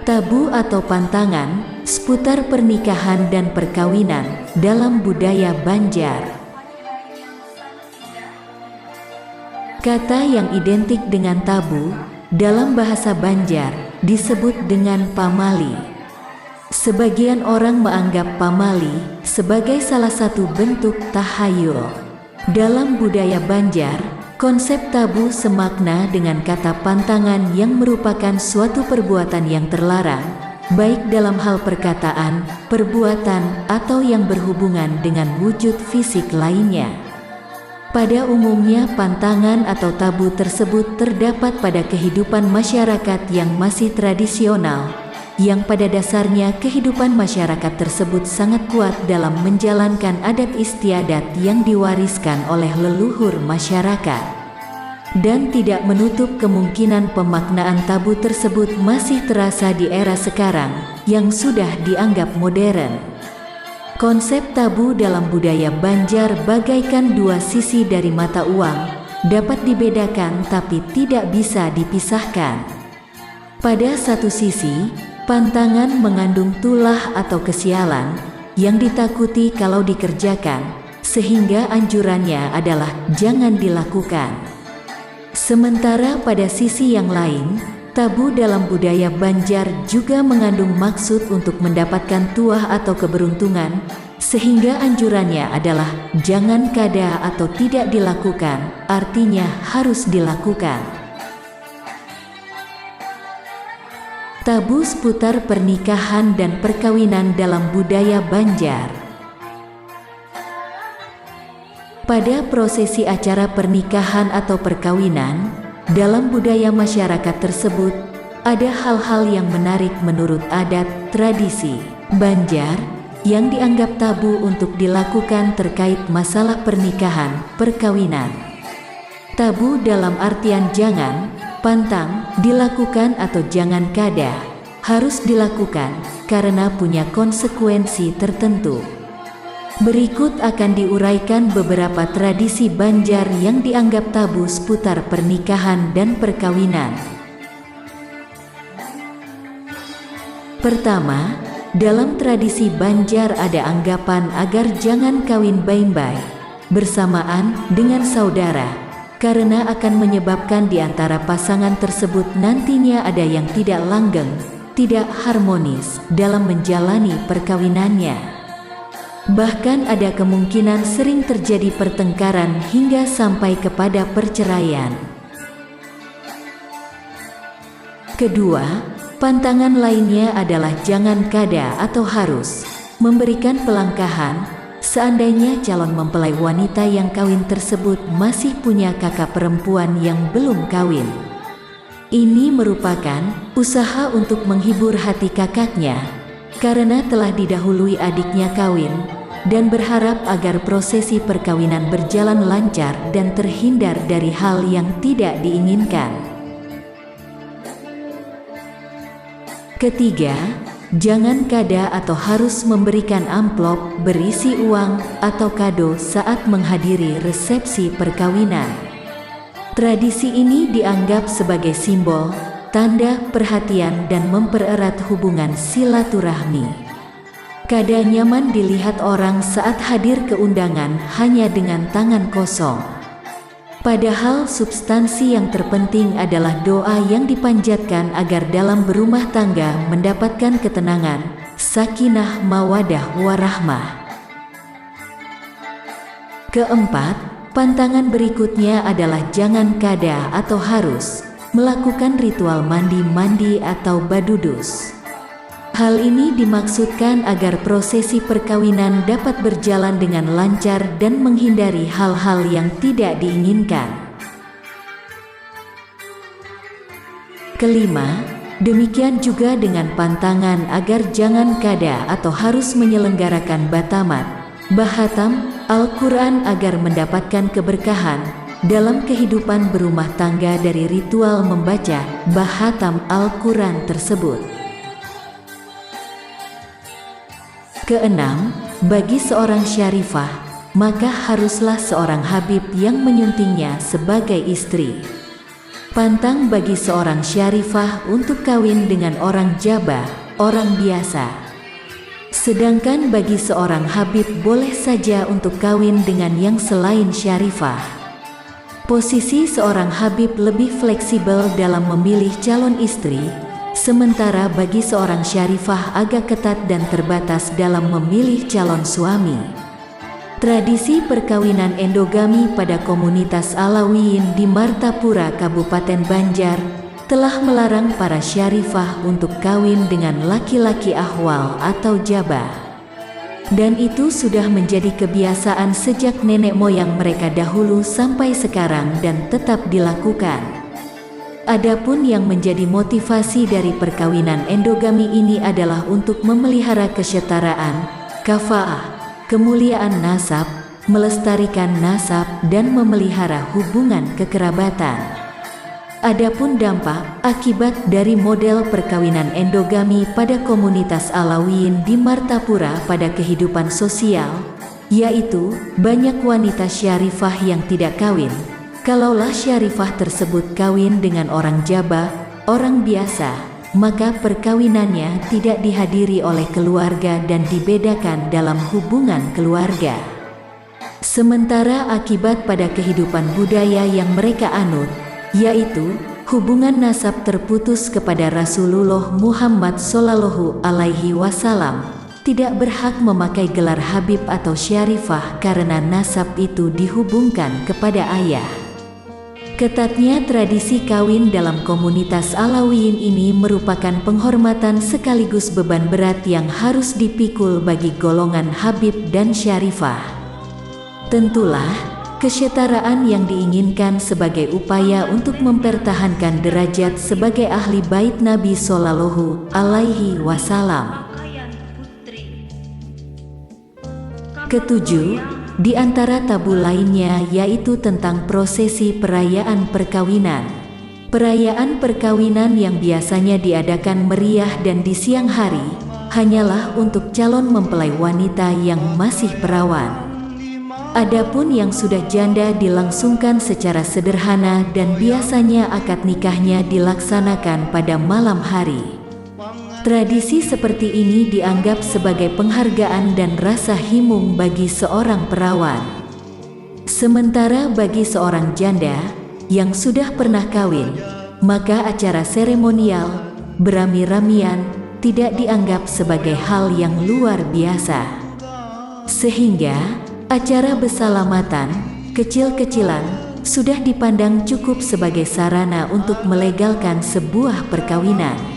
Tabu atau pantangan seputar pernikahan dan perkawinan dalam budaya Banjar. Kata yang identik dengan tabu dalam bahasa Banjar disebut dengan pamali. Sebagian orang menganggap pamali sebagai salah satu bentuk tahayul. Dalam budaya Banjar, konsep tabu semakna dengan kata pantangan yang merupakan suatu perbuatan yang terlarang, baik dalam hal perkataan, perbuatan, atau yang berhubungan dengan wujud fisik lainnya. Pada umumnya pantangan atau tabu tersebut terdapat pada kehidupan masyarakat yang masih tradisional, yang pada dasarnya kehidupan masyarakat tersebut sangat kuat dalam menjalankan adat istiadat yang diwariskan oleh leluhur masyarakat. Dan tidak menutup kemungkinan pemaknaan tabu tersebut masih terasa di era sekarang yang sudah dianggap modern. Konsep tabu dalam budaya Banjar bagaikan dua sisi dari mata uang, dapat dibedakan tapi tidak bisa dipisahkan. Pada satu sisi, pantangan mengandung tulah atau kesialan yang ditakuti kalau dikerjakan, sehingga anjurannya adalah jangan dilakukan. Sementara pada sisi yang lain, tabu dalam budaya Banjar juga mengandung maksud untuk mendapatkan tuah atau keberuntungan, sehingga anjurannya adalah jangan kada atau tidak dilakukan, artinya harus dilakukan. Tabu seputar pernikahan dan perkawinan dalam budaya Banjar. Pada prosesi acara pernikahan atau perkawinan, dalam budaya masyarakat tersebut, ada hal-hal yang menarik menurut adat, tradisi Banjar, yang dianggap tabu untuk dilakukan terkait masalah pernikahan, perkawinan. Tabu dalam artian jangan, pantang, dilakukan atau jangan kada, harus dilakukan, karena punya konsekuensi tertentu. Berikut akan diuraikan beberapa tradisi Banjar yang dianggap tabu seputar pernikahan dan perkawinan. Pertama, dalam tradisi Banjar ada anggapan agar jangan kawin bain-bain bersamaan dengan saudara, karena akan menyebabkan di antara pasangan tersebut nantinya ada yang tidak langgeng, tidak harmonis dalam menjalani perkawinannya. Bahkan ada kemungkinan sering terjadi pertengkaran hingga sampai kepada perceraian. Kedua, pantangan lainnya adalah jangan kada atau harus memberikan pelangkahan seandainya calon mempelai wanita yang kawin tersebut masih punya kakak perempuan yang belum kawin. Ini merupakan usaha untuk menghibur hati kakaknya karena telah didahului adiknya kawin, dan berharap agar prosesi perkawinan berjalan lancar dan terhindar dari hal yang tidak diinginkan. Ketiga, jangan kada atau harus memberikan amplop berisi uang atau kado saat menghadiri resepsi perkawinan. Tradisi ini dianggap sebagai simbol, tanda perhatian dan mempererat hubungan silaturahmi. Kada nyaman dilihat orang saat hadir ke undangan hanya dengan tangan kosong. Padahal substansi yang terpenting adalah doa yang dipanjatkan agar dalam berumah tangga mendapatkan ketenangan, sakinah mawadah warahmah. Keempat, pantangan berikutnya adalah jangan kada atau harus melakukan ritual mandi-mandi atau badudus. Hal ini dimaksudkan agar prosesi perkawinan dapat berjalan dengan lancar dan menghindari hal-hal yang tidak diinginkan. Kelima, demikian juga dengan pantangan agar jangan kada atau harus menyelenggarakan batamat, bahatam, Al-Quran agar mendapatkan keberkahan dalam kehidupan berumah tangga dari ritual membaca bahatam Al-Quran tersebut. Keenam, bagi seorang syarifah, maka haruslah seorang Habib yang menyuntingnya sebagai istri. Pantang bagi seorang syarifah untuk kawin dengan orang jaba, orang biasa. Sedangkan bagi seorang Habib boleh saja untuk kawin dengan yang selain syarifah. Posisi seorang Habib lebih fleksibel dalam memilih calon istri, sementara bagi seorang syarifah agak ketat dan terbatas dalam memilih calon suami. Tradisi perkawinan endogami pada komunitas Alawiyin di Martapura, Kabupaten Banjar, telah melarang para syarifah untuk kawin dengan laki-laki ahwal atau jabah. Dan itu sudah menjadi kebiasaan sejak nenek moyang mereka dahulu sampai sekarang dan tetap dilakukan. Adapun yang menjadi motivasi dari perkawinan endogami ini adalah untuk memelihara kesetaraan, kafaah, kemuliaan nasab, melestarikan nasab, dan memelihara hubungan kekerabatan. Adapun dampak akibat dari model perkawinan endogami pada komunitas Alawiyin di Martapura pada kehidupan sosial, yaitu banyak wanita syarifah yang tidak kawin. Kalaulah syarifah tersebut kawin dengan orang jabah, orang biasa, maka perkawinannya tidak dihadiri oleh keluarga dan dibedakan dalam hubungan keluarga. Sementara akibat pada kehidupan budaya yang mereka anut, yaitu hubungan nasab terputus kepada Rasulullah Muhammad Shallallahu Alaihi Wasallam, tidak berhak memakai gelar Habib atau syarifah karena nasab itu dihubungkan kepada ayah. Ketatnya tradisi kawin dalam komunitas Alawiyin ini merupakan penghormatan sekaligus beban berat yang harus dipikul bagi golongan Habib dan syarifah. Tentulah, kesetaraan yang diinginkan sebagai upaya untuk mempertahankan derajat sebagai ahli bait Nabi Shallallahu Alaihi Wasallam. Ketujuh, di antara tabu lainnya yaitu tentang prosesi perayaan perkawinan. Perayaan perkawinan yang biasanya diadakan meriah dan di siang hari, hanyalah untuk calon mempelai wanita yang masih perawan. Adapun yang sudah janda dilangsungkan secara sederhana dan biasanya akad nikahnya dilaksanakan pada malam hari. Tradisi seperti ini dianggap sebagai penghargaan dan rasa himung bagi seorang perawan. Sementara bagi seorang janda yang sudah pernah kawin, maka acara seremonial, berami-ramian, tidak dianggap sebagai hal yang luar biasa. Sehingga, acara besalamatan, kecil-kecilan, sudah dipandang cukup sebagai sarana untuk melegalkan sebuah perkawinan.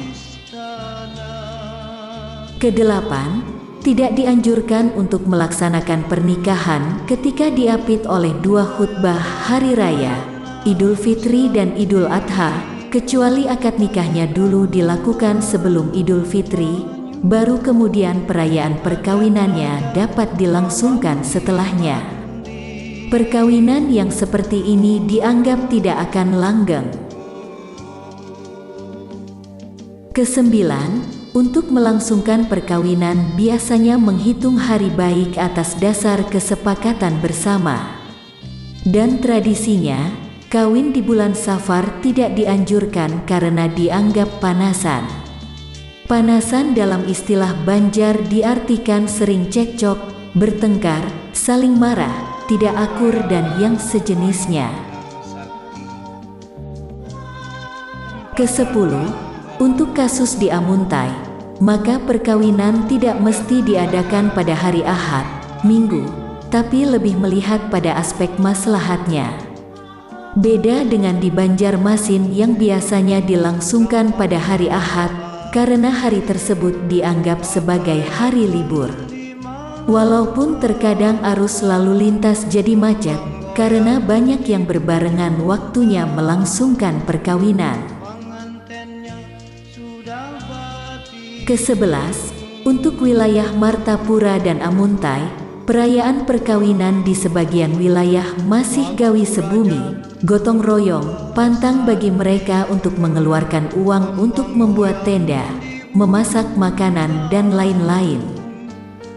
Kedelapan, tidak dianjurkan untuk melaksanakan pernikahan ketika diapit oleh dua khutbah hari raya, Idul Fitri dan Idul Adha, kecuali akad nikahnya dulu dilakukan sebelum Idul Fitri, baru kemudian perayaan perkawinannya dapat dilangsungkan setelahnya. Perkawinan yang seperti ini dianggap tidak akan langgeng. Kesembilan, untuk melangsungkan perkawinan biasanya menghitung hari baik atas dasar kesepakatan bersama. Dan tradisinya, kawin di bulan Safar tidak dianjurkan karena dianggap panasan. Panasan dalam istilah Banjar diartikan sering cekcok, bertengkar, saling marah, tidak akur dan yang sejenisnya. Kesepuluh, untuk kasus di Amuntai, maka perkawinan tidak mesti diadakan pada hari Ahad, Minggu, tapi lebih melihat pada aspek maslahatnya. Beda dengan di Banjarmasin yang biasanya dilangsungkan pada hari Ahad, karena hari tersebut dianggap sebagai hari libur. Walaupun terkadang arus lalu lintas jadi macet, karena banyak yang berbarengan waktunya melangsungkan perkawinan. Ke-11, untuk wilayah Martapura dan Amuntai, perayaan perkawinan di sebagian wilayah masih gawi sebumi, gotong royong, pantang bagi mereka untuk mengeluarkan uang untuk membuat tenda, memasak makanan dan lain-lain.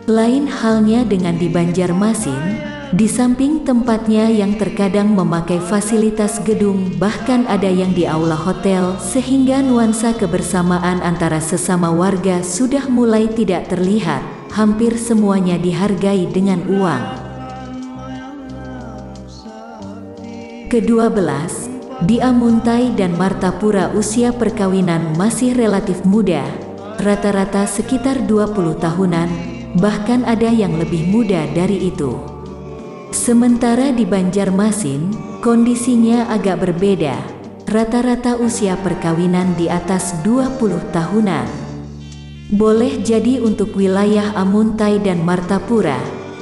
Lain halnya dengan di Banjarmasin, Di samping tempatnya yang terkadang memakai fasilitas gedung, bahkan ada yang di aula hotel, sehingga nuansa kebersamaan antara sesama warga sudah mulai tidak terlihat. Hampir semuanya dihargai dengan uang. Ke-12, di Amuntai dan Martapura usia perkawinan masih relatif muda, rata-rata sekitar 20 tahunan, bahkan ada yang lebih muda dari itu. Sementara di Banjarmasin, kondisinya agak berbeda, rata-rata usia perkawinan di atas 20 tahunan. Boleh jadi untuk wilayah Amuntai dan Martapura,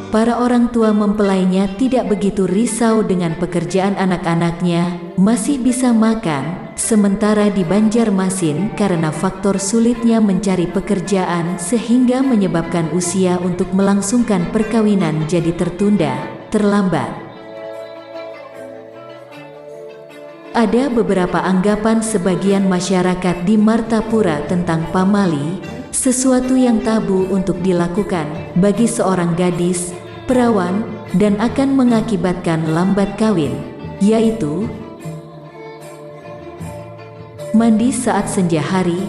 para orang tua mempelainya tidak begitu risau dengan pekerjaan anak-anaknya, masih bisa makan. Sementara di Banjarmasin, karena faktor sulitnya mencari pekerjaan sehingga menyebabkan usia untuk melangsungkan perkawinan jadi terlambat. Ada beberapa anggapan sebagian masyarakat di Martapura tentang pamali, sesuatu yang tabu untuk dilakukan bagi seorang gadis, perawan, dan akan mengakibatkan lambat kawin, yaitu mandi saat senja hari,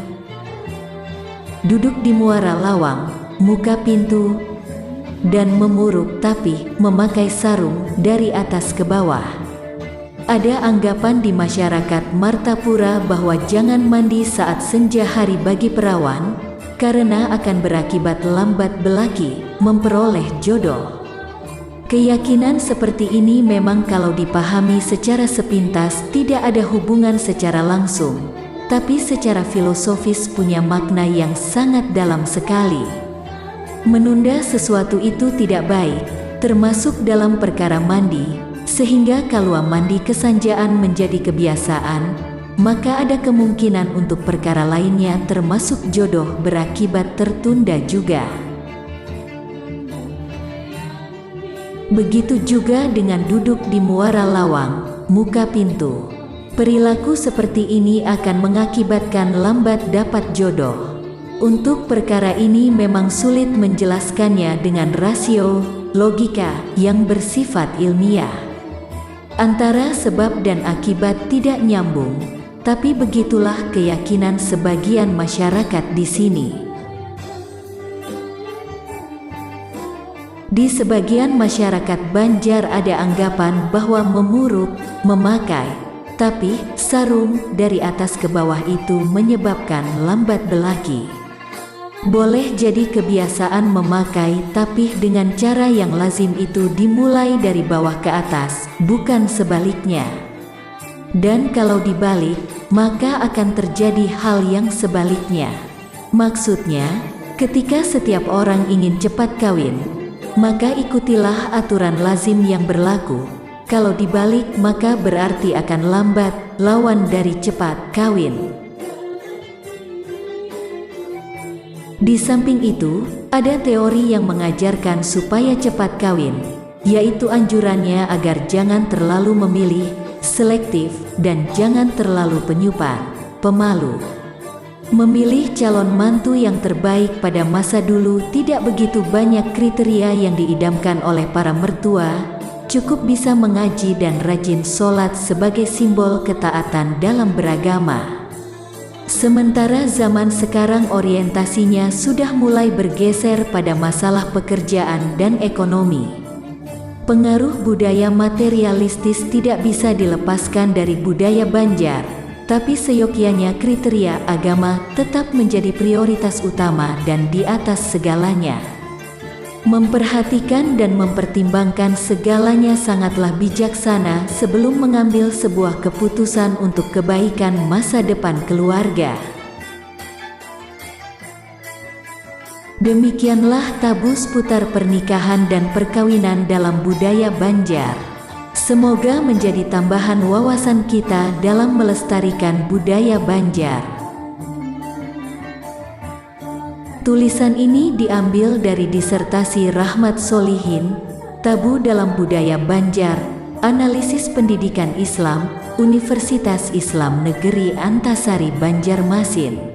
duduk di muara lawang, muka pintu, dan memuruk tapi memakai sarung dari atas ke bawah. Ada anggapan di masyarakat Martapura bahwa jangan mandi saat senja hari bagi perawan, karena akan berakibat lambat belaki memperoleh jodoh. Keyakinan seperti ini memang kalau dipahami secara sepintas tidak ada hubungan secara langsung, tapi secara filosofis punya makna yang sangat dalam sekali. Menunda sesuatu itu tidak baik, termasuk dalam perkara mandi, sehingga kalau mandi kesanjaan menjadi kebiasaan, maka ada kemungkinan untuk perkara lainnya termasuk jodoh berakibat tertunda juga. Begitu juga dengan duduk di muara lawang, muka pintu. Perilaku seperti ini akan mengakibatkan lambat dapat jodoh. Untuk perkara ini memang sulit menjelaskannya dengan rasio, logika yang bersifat ilmiah. Antara sebab dan akibat tidak nyambung, tapi begitulah keyakinan sebagian masyarakat di sini. Di sebagian masyarakat Banjar ada anggapan bahwa memuruk, memakai, tapi sarung dari atas ke bawah itu menyebabkan lambat belaki. Boleh jadi kebiasaan memakai, tapi dengan cara yang lazim itu dimulai dari bawah ke atas, bukan sebaliknya. Dan kalau dibalik, maka akan terjadi hal yang sebaliknya. Maksudnya, ketika setiap orang ingin cepat kawin, maka ikutilah aturan lazim yang berlaku. Kalau dibalik, maka berarti akan lambat, lawan dari cepat kawin. Di samping itu, ada teori yang mengajarkan supaya cepat kawin, yaitu anjurannya agar jangan terlalu memilih, selektif, dan jangan terlalu penyupan, pemalu. Memilih calon mantu yang terbaik pada masa dulu tidak begitu banyak kriteria yang diidamkan oleh para mertua, cukup bisa mengaji dan rajin sholat sebagai simbol ketaatan dalam beragama. Sementara zaman sekarang orientasinya sudah mulai bergeser pada masalah pekerjaan dan ekonomi. Pengaruh budaya materialistis tidak bisa dilepaskan dari budaya Banjar, tapi seyogyanya kriteria agama tetap menjadi prioritas utama dan di atas segalanya. Memperhatikan dan mempertimbangkan segalanya sangatlah bijaksana sebelum mengambil sebuah keputusan untuk kebaikan masa depan keluarga. Demikianlah tabu seputar pernikahan dan perkawinan dalam budaya Banjar. Semoga menjadi tambahan wawasan kita dalam melestarikan budaya Banjar. Tulisan ini diambil dari disertasi Rahmat Solihin, Tabu dalam Budaya Banjar, Analisis Pendidikan Islam, Universitas Islam Negeri Antasari Banjarmasin.